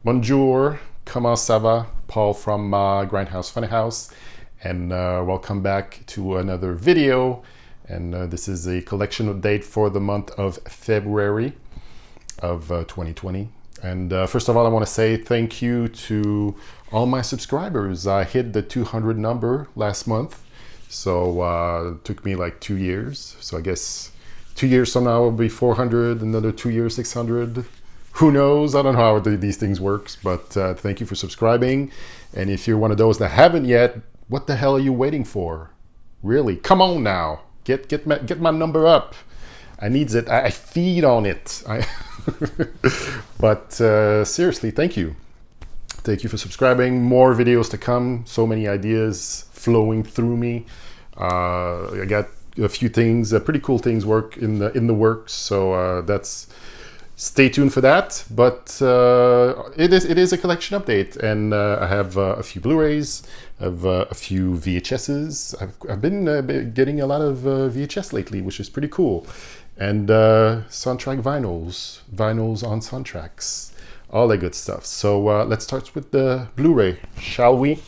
Bonjour, comment ça va? Paul from Grindhouse Funhouse, and welcome back to another video. And this is a collection update for the month of February of 2020. And first of all, I want to say thank you to all my subscribers. I hit the 200 number last month, so it took me like 2 years. So I guess 2 years from now will be 400, another 2 years, 600. Who knows? I don't know how these things work, but thank you for subscribing. And if you're one of those that haven't yet, what the hell are you waiting for? Really? Come on now. Get my number up. I needs it. I feed on it. But seriously, thank you. Thank you for subscribing. More videos to come. So many ideas flowing through me. I got a few things, pretty cool things in the works. So that's... Stay tuned for that, but it is a collection update, and I have a few Blu-rays, I have a few VHSs. I've been getting a lot of VHS lately, which is pretty cool, and soundtrack vinyls on soundtracks, all that good stuff. So let's start with the Blu-ray, shall we?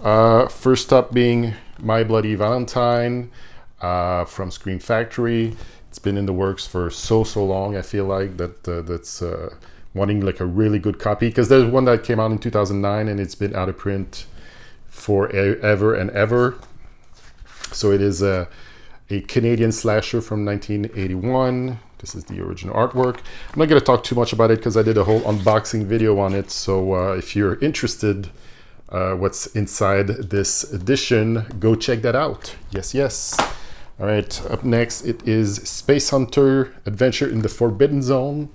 First up being My Bloody Valentine from Scream Factory. It's been in the works for so long. I feel like that's wanting like a really good copy, because there's one that came out in 2009 and it's been out of print forever and ever. So it is a Canadian slasher from 1981. This is the original artwork. I'm not going to talk too much about it because I did a whole unboxing video on it. So if you're interested what's inside this edition, go check that out. Yes. All right, up next, it is Space Hunter Adventure in the Forbidden Zone,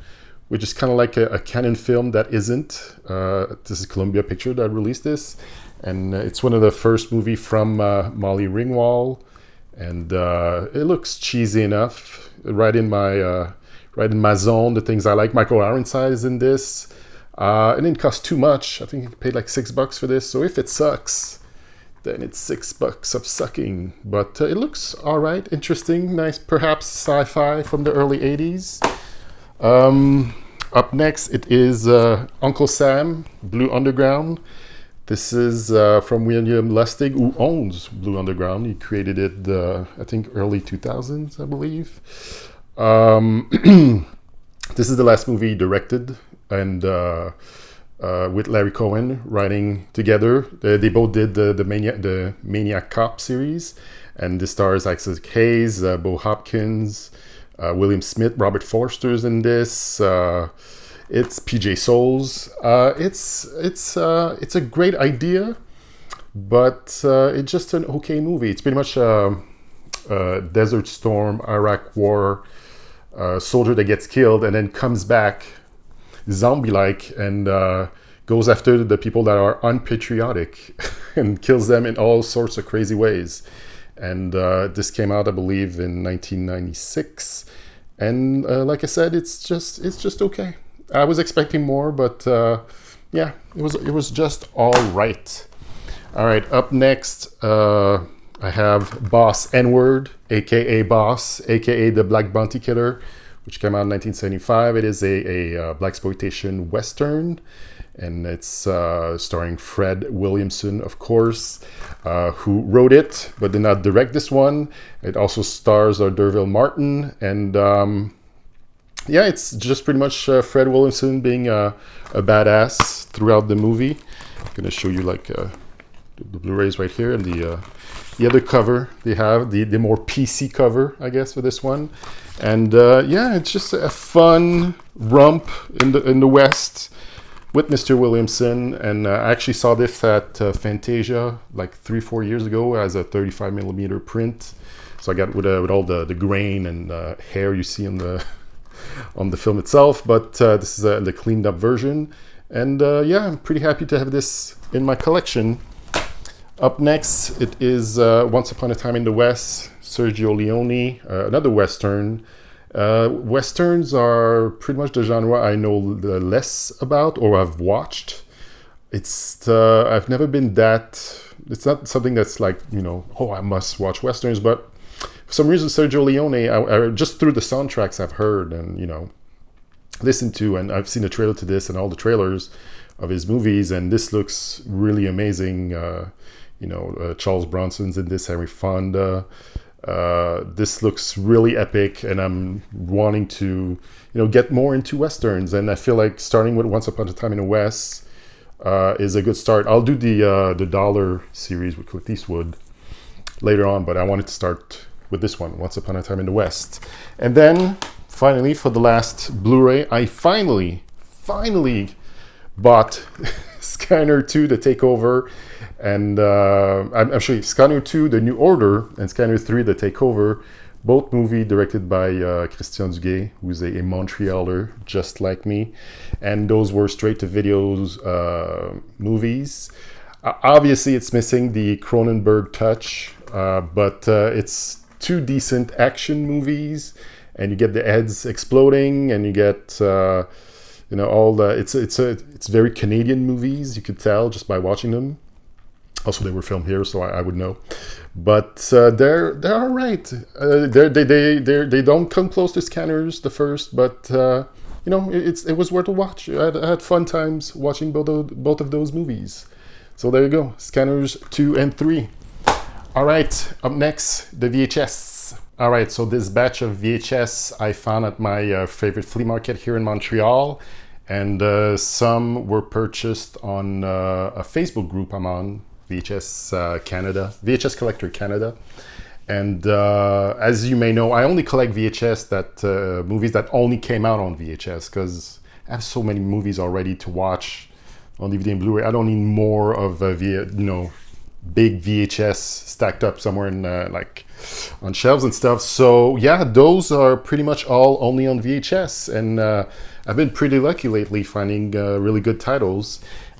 which is kind of like a canon film that isn't. This is Columbia Picture that released this, and it's one of the first movie from Molly Ringwald, and it looks cheesy enough, right in my zone, the things I like. Michael Ironside is in this. It didn't cost too much. I think I paid like $6 for this, so if it sucks, then it's $6 of sucking, but it looks all right, interesting, nice, perhaps sci-fi from the early 80s. Up next, it is Uncle Sam, Blue Underground. This is from William Lustig, who owns Blue Underground. He created it, I think, early 2000s, I believe. This is the last movie he directed, and with Larry Cohen writing together. They both did the Maniac Cop series, and this stars Isaac Hayes, Bo Hopkins, William Smith, Robert Forster's in this. It's PJ Souls. It's a great idea, but it's just an okay movie. It's pretty much a Desert Storm, Iraq War soldier that gets killed and then comes back zombie-like and goes after the people that are unpatriotic and kills them in all sorts of crazy ways. And this came out, I believe, in 1996. And like I said, it's just okay. I was expecting more, but yeah, it was just all right. All right, up next, I have Boss N-Word, aka Boss, aka the Black Bounty Killer, which came out in 1975. It is a blaxploitation western, and it's starring Fred Williamson, of course, who wrote it but did not direct this one. It also stars D'Urville Martin, and yeah, it's just pretty much Fred Williamson being a badass throughout the movie. I'm gonna show you like the Blu-rays right here, and the other cover they have, the more PC cover, I guess, for this one. And yeah, it's just a fun romp in the West with Mr. Williamson. And I actually saw this at Fantasia like 3-4 years ago as a 35mm print. So I got with all the grain and hair you see on the film itself. But this is the cleaned up version. And yeah, I'm pretty happy to have this in my collection. Up next, it is Once Upon a Time in the West, Sergio Leone, another Western. Westerns are pretty much the genre I know less about or I've watched. I've never been that, it's not something that's like, you know, oh, I must watch Westerns, but for some reason, Sergio Leone, I just through the soundtracks I've heard and, you know, listened to, and I've seen the trailer to this and all the trailers of his movies, and this looks really amazing. Charles Bronson's in this, Henry Fonda. This looks really epic, and I'm wanting to, get more into westerns. And I feel like starting with Once Upon a Time in the West is a good start. I'll do the Dollar series with Clint Eastwood later on, but I wanted to start with this one, Once Upon a Time in the West. And then finally, for the last Blu-ray, I finally bought Scanner 2, The Takeover, and I'm sorry, Scanner 2, The New Order, and Scanner 3, The Takeover, both movies directed by Christian Duguay, who's a Montrealer just like me, and those were straight-to-videos movies. Obviously, it's missing the Cronenberg touch, but it's two decent action movies, and you get the heads exploding, and you get all the it's very Canadian movies. You could tell just by watching them. Also, they were filmed here, so I would know. But they're all right. They don't come close to Scanners the first, but it was worth a watch. I had fun times watching both of those movies. So there you go, Scanners 2 and 3. All right, up next, the VHS. All right, so this batch of VHS I found at my favorite flea market here in Montreal, and some were purchased on a Facebook group I'm on, VHS Canada, VHS Collector Canada. And as you may know, I only collect VHS movies that only came out on VHS, because I have so many movies already to watch on DVD and Blu-ray. I don't need more of big VHS stacked up somewhere in on shelves and stuff. So yeah, those are pretty much all only on VHS, and I've been pretty lucky lately finding really good titles.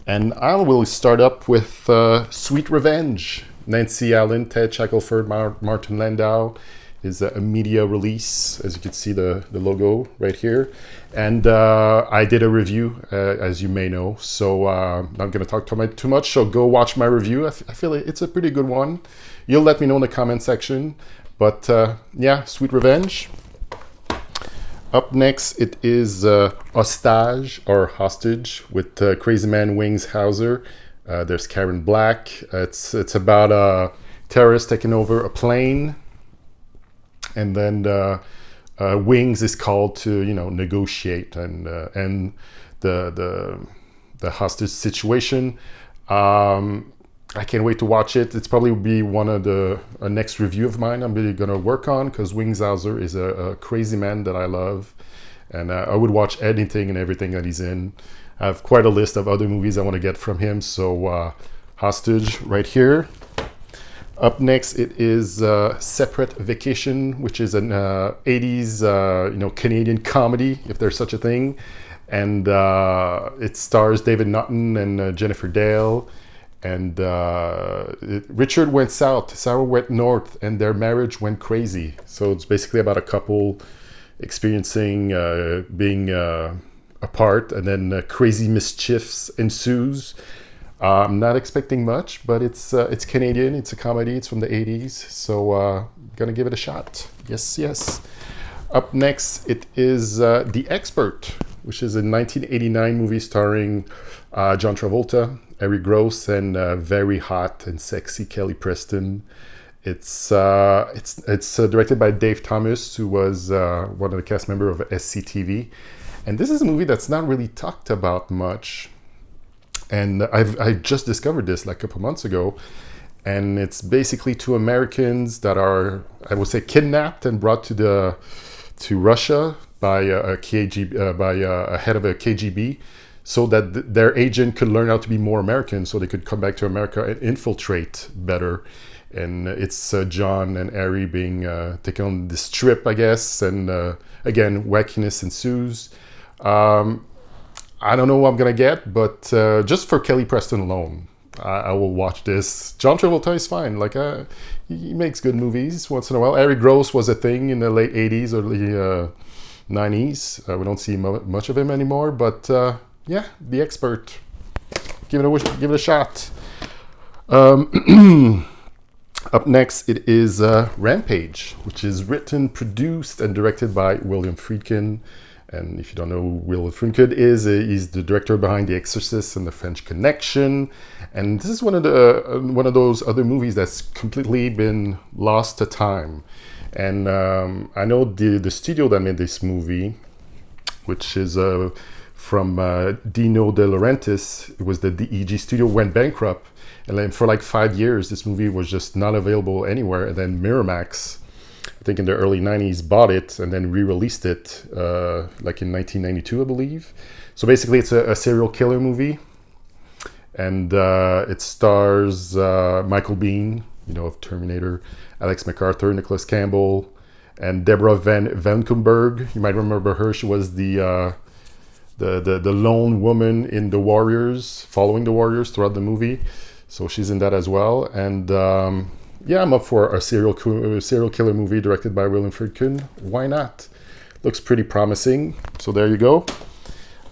And I will start up with Sweet Revenge. Nancy Allen, Ted Shackelford, Martin Landau is a media release, as you can see the logo right here. And I did a review, as you may know, so I'm not going to talk too much, so go watch my review. I feel it's a pretty good one. You'll let me know in the comment section. But yeah, Sweet Revenge. Up next, it is Hostage with Crazy Man Wings Hauser. There's Karen Black. It's about a terrorist taking over a plane, and then Wings is called to negotiate and the hostage situation. I can't wait to watch it. It's probably be one of a next review of mine I'm really gonna work on, because Wings Hauser is a crazy man that I love, and I would watch anything and everything that he's in. I have quite a list of other movies I want to get from him. So Hostage right here. Up next, it is Separate Vacation, which is an 80s Canadian comedy, if there's such a thing, and it stars David Naughton and Jennifer Dale. And Richard went south, Sarah went north, and their marriage went crazy. So it's basically about a couple experiencing being apart, and then crazy mischiefs ensues. I'm not expecting much, but it's Canadian, it's a comedy, it's from the 80s, so gonna give it a shot. Yes. Up next, it is The Expert, which is a 1989 movie starring John Travolta, Harry Gross, and very hot and sexy Kelly Preston. It's directed by Dave Thomas, who was one of the cast members of SCTV. And this is a movie that's not really talked about much. And I just discovered this like a couple months ago. And it's basically two Americans that are, I would say, kidnapped and brought to Russia by a head of a KGB, so that their agent could learn how to be more American, so they could come back to America and infiltrate better. And it's John and Harry being taken on this trip, I guess. And again, wackiness ensues. I don't know what I'm gonna get, but just for Kelly Preston alone, I will watch this. John Travolta is fine. He makes good movies once in a while. Harry Gross was a thing in the late 80s, early 90s. We don't see much of him anymore, but yeah, The Expert. Give it a shot. Up next, it is Rampage, which is written, produced, and directed by William Friedkin. And if you don't know who Will Friedkin is, he's the director behind The Exorcist and The French Connection. And this is one of those other movies that's completely been lost to time. And I know the studio that made this movie, which is from Dino De Laurentiis, it was the DEG studio, went bankrupt. And then for like 5 years, this movie was just not available anywhere. And then Miramax, I think in the early 90s, bought it and then re-released it like in 1992, I believe. So basically it's a serial killer movie. And it stars Michael Biehn, of Terminator, Alex MacArthur, Nicholas Campbell, and Deborah Van Valkenburg. You might remember her. She was the lone woman in the Warriors, following the Warriors throughout the movie. So she's in that as well. And yeah, I'm up for a serial killer movie directed by William Friedkin. Why not? Looks pretty promising. So there you go.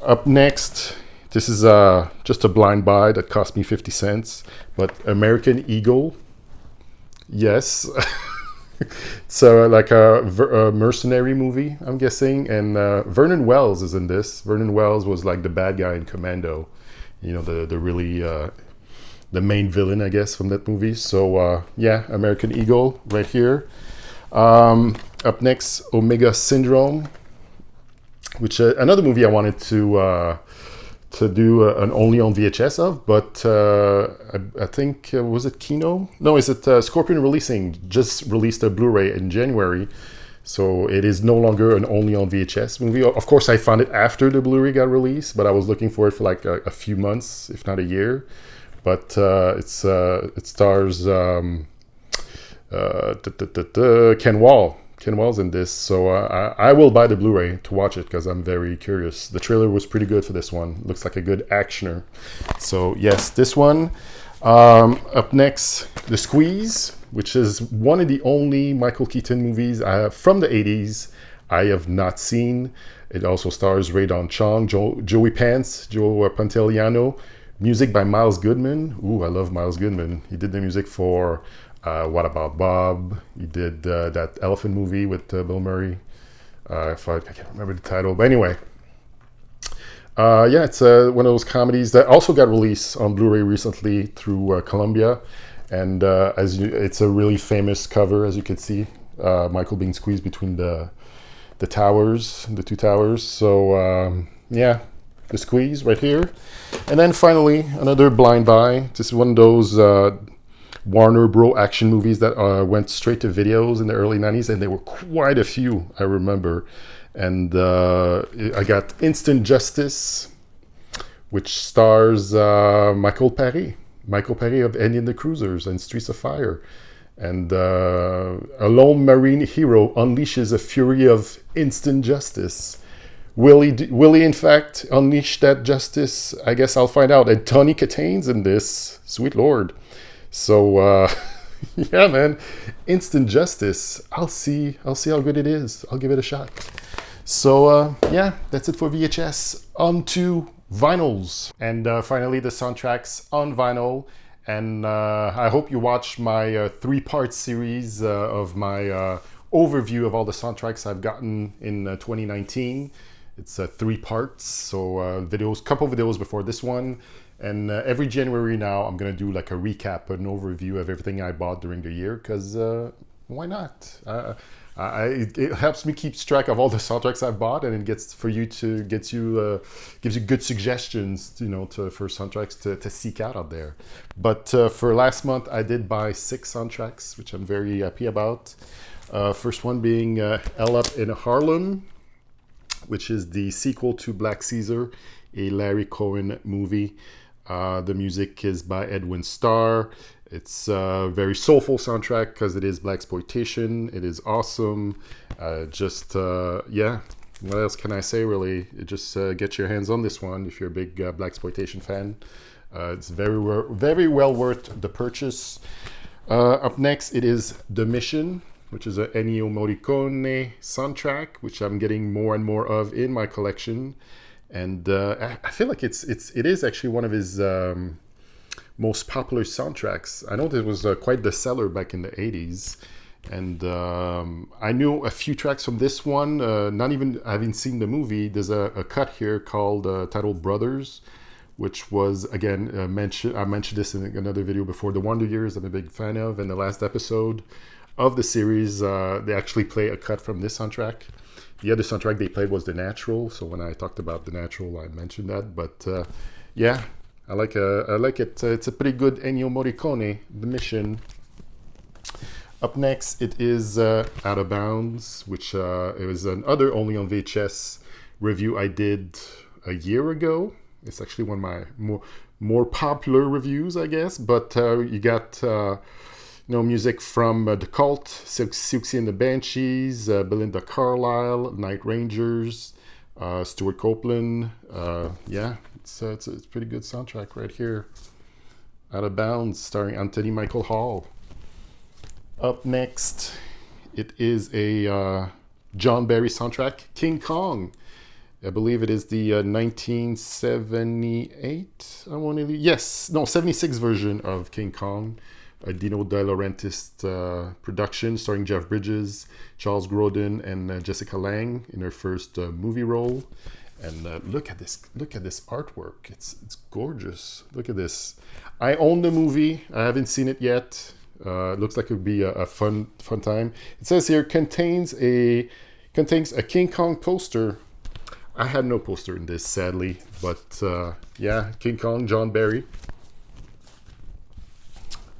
Up next, this is just a blind buy that cost me 50 cents. But American Eagle. Yes. It's like a mercenary movie, I'm guessing. And Vernon Wells is in this. Vernon Wells was like the bad guy in Commando. The really... the main villain, I guess, from that movie. So yeah, American Eagle right here. Up next, Omega Syndrome, which another movie I wanted to do an only on VHS of, but I think was it Kino? No, is it Scorpion Releasing just released a Blu-ray in January, so it is no longer an only on VHS movie. Of course, I found it after the Blu-ray got released, but I was looking for it for like a few months, if not a year. But it stars Ken Wall. Ken Wall's in this, so I will buy the Blu-ray to watch it because I'm very curious. The trailer was pretty good for this one. Looks like a good actioner. So yes, this one. Up next, The Squeeze, which is one of the only Michael Keaton movies from the 80s I have not seen. It also stars Raydon Chong, Joey Pants, Joe Pantoliano. Music by Miles Goodman. Ooh, I love Miles Goodman. He did the music for What About Bob? He did that Elephant movie with Bill Murray. I can't remember the title, but anyway. Yeah, it's one of those comedies that also got released on Blu-ray recently through Columbia. And it's a really famous cover, as you can see. Michael being squeezed between the towers, the two towers. So, yeah. The Squeeze right here. And then finally, another blind buy. This is one of those Warner Bros. Action movies that went straight to videos in the early 90s, and there were quite a few, I remember. And I got Instant Justice, which stars Michael Paré of Eddie and the Cruisers and Streets of Fire. And a lone marine hero unleashes a fury of instant justice. Will he in fact unleash that justice? I guess I'll find out. And Tony Katane's in this. Sweet Lord. So, yeah, man. Instant justice. I'll see how good it is. I'll give it a shot. So, yeah, that's it for VHS. On to vinyls. And finally, the soundtracks on vinyl. And I hope you watch my three-part series of my overview of all the soundtracks I've gotten in 2019. It's 3 parts, so couple videos before this one. And every January now, I'm going to do like a recap, an overview of everything I bought during the year, because why not? It helps me keep track of all the soundtracks I've bought, and it gives you good suggestions, for soundtracks to seek out there. But for last month, I did buy 6 soundtracks, which I'm very happy about. First one being Hell Up in Harlem, which is the sequel to Black Caesar, a Larry Cohen movie. The music is by Edwin Starr. It's a very soulful soundtrack because it is blaxploitation. It is awesome. Yeah. What else can I say, really? Just get your hands on this one if you're a big blaxploitation fan. It's very well worth the purchase. Up next, it is The Mission, which is a Ennio Morricone soundtrack, which I'm getting more and more of in my collection. And I feel like it is actually one of his most popular soundtracks. I know it was quite the seller back in the 80s. And I knew a few tracks from this one. Not even I haven't seen the movie. There's a cut here called titled Brothers, which was again mentioned. I mentioned this in another video before. The Wonder Years I'm a big fan of. And the last episode of the series, they actually play a cut from this soundtrack. The other soundtrack they played was The Natural. So when I talked about The Natural, I mentioned that. But yeah, I like it. It's a pretty good Ennio Morricone, The Mission. Up next, it is Out of Bounds, which it was another only on VHS review I did a year ago. It's actually one of my more popular reviews, I guess. But you got music from The Cult, Siouxsie and the Banshees, Belinda Carlisle, Night Rangers, Stuart Copeland. Yeah, it's a pretty good soundtrack right here. Out of Bounds, starring Anthony Michael Hall. Up next, it is a John Barry soundtrack, King Kong. I believe it is the 1978, 76 version of King Kong. A Dino De Laurentiis production starring Jeff Bridges, Charles Grodin, and Jessica Lange in her first movie role. And look at this artwork. It's gorgeous. Look at this. I own the movie. I haven't seen it yet. Looks like it would be a fun time. It says here contains a King Kong poster. I had no poster in this, sadly, but yeah, King Kong, John Barry.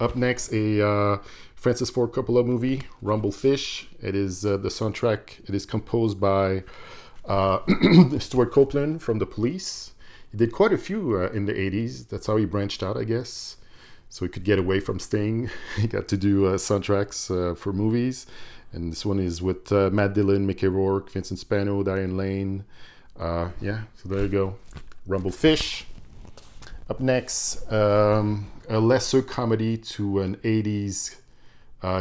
Up next, a Francis Ford Coppola movie, Rumblefish. It is the soundtrack. It is composed by Stuart Copeland from The Police. He did quite a few in the 80s. That's how he branched out, I guess. So he could get away from Sting. He got to do soundtracks for movies. And this one is with Matt Dillon, Mickey Rourke, Vincent Spano, Diane Lane. Yeah, so there you go. Rumblefish. Up next, a lesser comedy to an 80s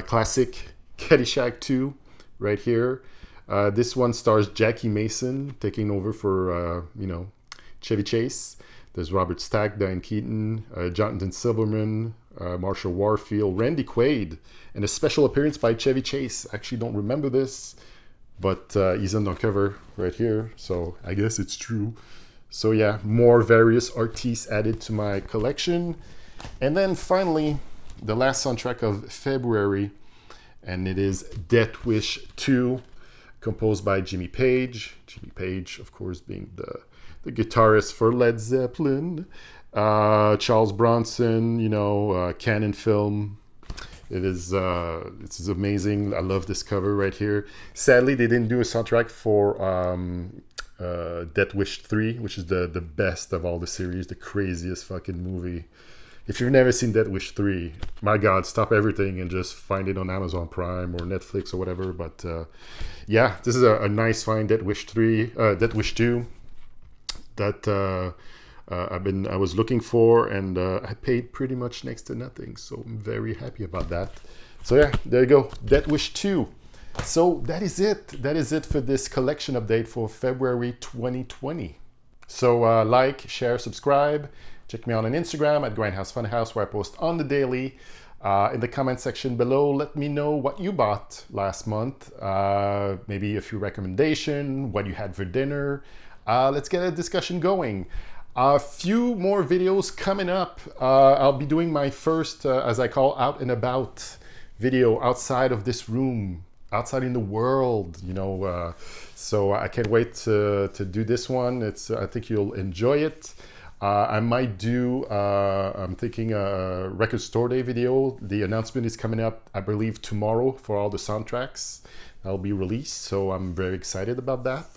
classic, Caddyshack 2, right here. This one stars Jackie Mason taking over for, Chevy Chase. There's Robert Stack, Diane Keaton, Jonathan Silverman, Marsha Warfield, Randy Quaid, and a special appearance by Chevy Chase. I actually don't remember this, but he's on the cover right here, so I guess it's true. So yeah, more various artists added to my collection. And then finally, the last soundtrack of February, and it is Death Wish 2, composed by Jimmy Page. Jimmy Page, of course, being the guitarist for Led Zeppelin. Charles Bronson, Canon Film. It's amazing. I love this cover right here. Sadly, they didn't do a soundtrack for Death Wish 3, which is the best of all the series, the craziest fucking movie. If you've never seen Death Wish 3, my God, stop everything and just find it on Amazon Prime or Netflix or whatever. But yeah, this is a nice find, Death Wish 2, that I was looking for, and I paid pretty much next to nothing. So I'm very happy about that. So yeah, there you go, Death Wish 2. So that is it. That is it for this collection update for February 2020. So like, share, subscribe. Check me out on Instagram at Grindhouse Funhouse, where I post on the daily. In the comment section below, let me know what you bought last month. Maybe a few recommendations, what you had for dinner. Let's get a discussion going. A few more videos coming up. I'll be doing my first, as I call, out and about video outside of this room, outside in the world, so I can't wait to do this one. I think you'll enjoy it. I might do, I'm thinking a record store day video. The announcement is coming up, I believe, tomorrow for all the soundtracks that'll be released. So I'm very excited about that.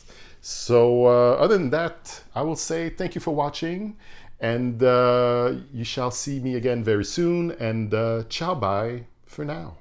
So other than that, I will say thank you for watching, and you shall see me again very soon, and ciao bye for now.